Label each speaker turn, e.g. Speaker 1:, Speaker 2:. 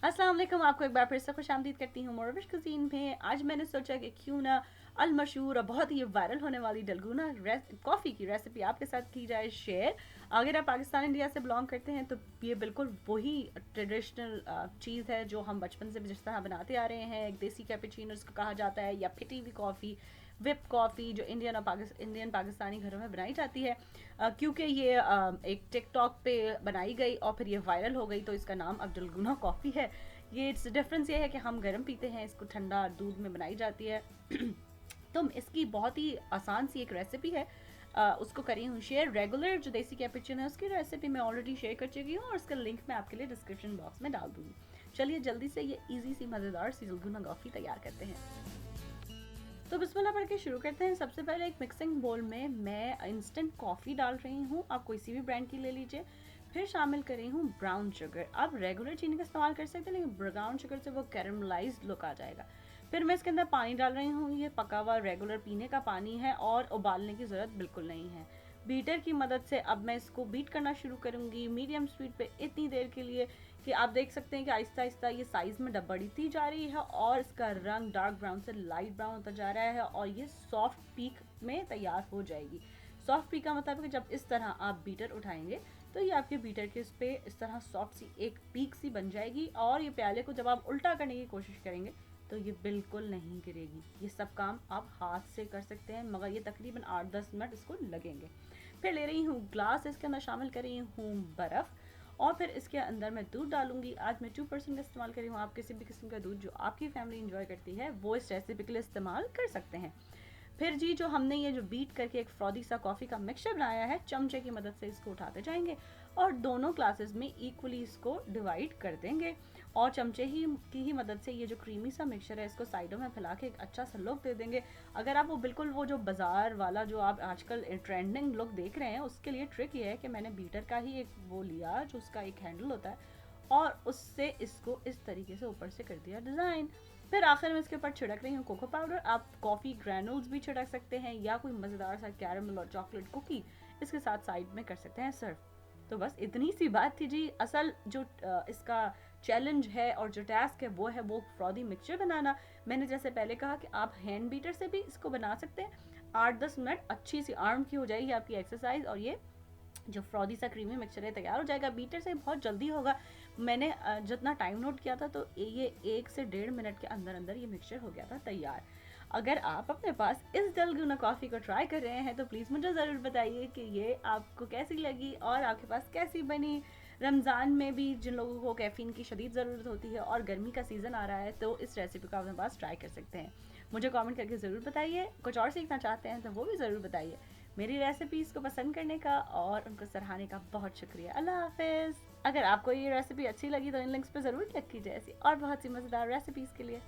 Speaker 1: अस्सलाम वालेकुम, आपको एक बार फिर से खुशामदीद करती हूँ मोरविश कुजीन में। आज मैंने सोचा कि क्यों ना अल मशहूर और बहुत ही वायरल होने वाली डलगोना कॉफ़ी की रेसिपी आपके साथ की जाए शेयर। अगर आप पाकिस्तान इंडिया से बिलोंग करते हैं तो ये बिल्कुल वही ट्रेडिशनल चीज़ है जो हम बचपन से जिस तरह बनाते आ रहे हैं। एक देसी कैपेचिनो जिसको कहा जाता है, या पिटी हुई कॉफ़ी, विप कॉफ़ी, जो इंडियन पाकिस्तानी घरों में बनाई जाती है। क्योंकि ये एक टिकटॉक पे बनाई गई और फिर ये वायरल हो गई, तो इसका नाम अब डलगोना कॉफ़ी है। ये इट्स डिफरेंस ये है कि हम गर्म पीते हैं, इसको ठंडा दूध में बनाई जाती है। तो इसकी बहुत ही आसान सी एक रेसिपी है, उसको करी हूँ शेयर। रेगुलर जो देसी कैपुचिनो है उसकी रेसिपी मैं ऑलरेडी शेयर कर चुकी हूँ और उसका लिंक मैं आपके लिए डिस्क्रिप्शन बॉक्स में डाल दूँगी। चलिए जल्दी से ये इजी सी मज़ेदार सी डलगोना कॉफ़ी तैयार करते हैं। तो बिस्मिल्लाह पढ़ के शुरू करते हैं। सबसे पहले एक मिक्सिंग बोल में मैं इंस्टेंट कॉफ़ी डाल रही हूँ, आप कोई सी भी ब्रांड की ले लीजिए। फिर शामिल कर रही हूँ ब्राउन शुगर। आप रेगुलर चीनी का इस्तेमाल कर सकते हैं, लेकिन ब्राउन शुगर से वो कैरमलाइज्ड लुक आ जाएगा। फिर मैं इसके अंदर पानी डाल रही हूँ, ये पका हुआ रेगुलर पीने का पानी है और उबालने की ज़रूरत बिल्कुल नहीं है। बीटर की मदद से अब मैं इसको बीट करना शुरू करूँगी मीडियम स्पीड पे इतनी देर के लिए कि आप देख सकते हैं कि आहिस्ता आहिस्ता ये साइज़ में बढ़ती जा रही है और इसका रंग डार्क ब्राउन से लाइट ब्राउन होता जा रहा है और ये सॉफ्ट पीक में तैयार हो जाएगी। सॉफ्ट पीक का मतलब है कि जब इस तरह आप बीटर उठाएंगे तो ये आपके बीटर के इस पे इस तरह सॉफ्ट सी एक पीक सी बन जाएगी और ये प्याले को जब आप उल्टा करने की कोशिश करेंगे तो ये बिल्कुल नहीं गिरेगी। ये सब काम आप हाथ से कर सकते हैं, मगर ये तकरीबन 8-10 मिनट इसको लगेंगे। फिर ले रही हूँ ग्लास, इसके अंदर शामिल कर रही हूँ बर्फ़ और फिर इसके अंदर मैं दूध डालूंगी। आज मैं 2% का इस्तेमाल कर रही हूँ, आप किसी भी किस्म का दूध जो आपकी फैमिली इंजॉय करती है वो इस रेसिपी के लिए इस्तेमाल कर सकते हैं। फिर जी जो हमने ये जो बीट करके एक फ्रॉदी सा कॉफ़ी का मिक्सचर बनाया है, चमचे की मदद से इसको उठाते जाएंगे और दोनों ग्लासेस में इक्वली इसको डिवाइड कर देंगे और चमचे की ही मदद से ये जो क्रीमी सा मिक्सचर है इसको साइडों में फैला के एक अच्छा सा लुक दे देंगे। अगर आप वो बिल्कुल वो जो बाजार वाला जो आप आजकल ट्रेंडिंग लुक देख रहे हैं, उसके लिए ट्रिक ये है कि मैंने बीटर का ही एक वो लिया जो उसका एक हैंडल होता है और उससे इसको इस तरीके से ऊपर से कर दिया डिज़ाइन। फिर आखिर में इसके ऊपर छिड़क रही हूँ कोको पाउडर। आप कॉफ़ी ग्रैनुल्स भी छिड़क सकते हैं या कोई मज़ेदार सा कैरमल और चॉकलेट कुकी इसके साथ साइड में कर सकते हैं सर्व। तो बस इतनी सी बात थी जी। असल जो इसका चैलेंज है और जो टास्क है वो फ्रॉदी मिक्सचर बनाना। मैंने जैसे पहले कहा कि आप हैंड बीटर से भी इसको बना सकते हैं। 8-10 मिनट अच्छी सी आर्म की हो जाएगी आपकी एक्सरसाइज और ये जो फ्रॉदी सा क्रीमी मिक्सचर है तैयार हो जाएगा। बीटर से बहुत जल्दी होगा। मैंने जितना टाइम नोट किया था तो ये 1 से 1.5 मिनट के अंदर अंदर ये मिक्सचर हो गया था तैयार। अगर आप अपने पास इस डलगोना कॉफ़ी को ट्राई कर रहे हैं तो प्लीज़ मुझे ज़रूर बताइए कि ये आपको कैसी लगी और आपके पास कैसी बनी। रमज़ान में भी जिन लोगों को कैफ़ीन की शदीद ज़रूरत होती है और गर्मी का सीज़न आ रहा है तो इस रेसिपी को अपने पास ट्राई कर सकते हैं। मुझे कमेंट करके ज़रूर बताइए। कुछ और सीखना चाहते हैं तो वो भी ज़रूर बताइए। मेरी रेसिपीज़ को पसंद करने का और उनको सराहने का बहुत शुक्रिया। अल्लाह हाफिज़। अगर आपको ये रेसिपी अच्छी लगी तो इन लिंक्स पे ज़रूर क्लिक कीजिए ऐसी और बहुत सी मज़ेदार रेसिपीज़ के लिए।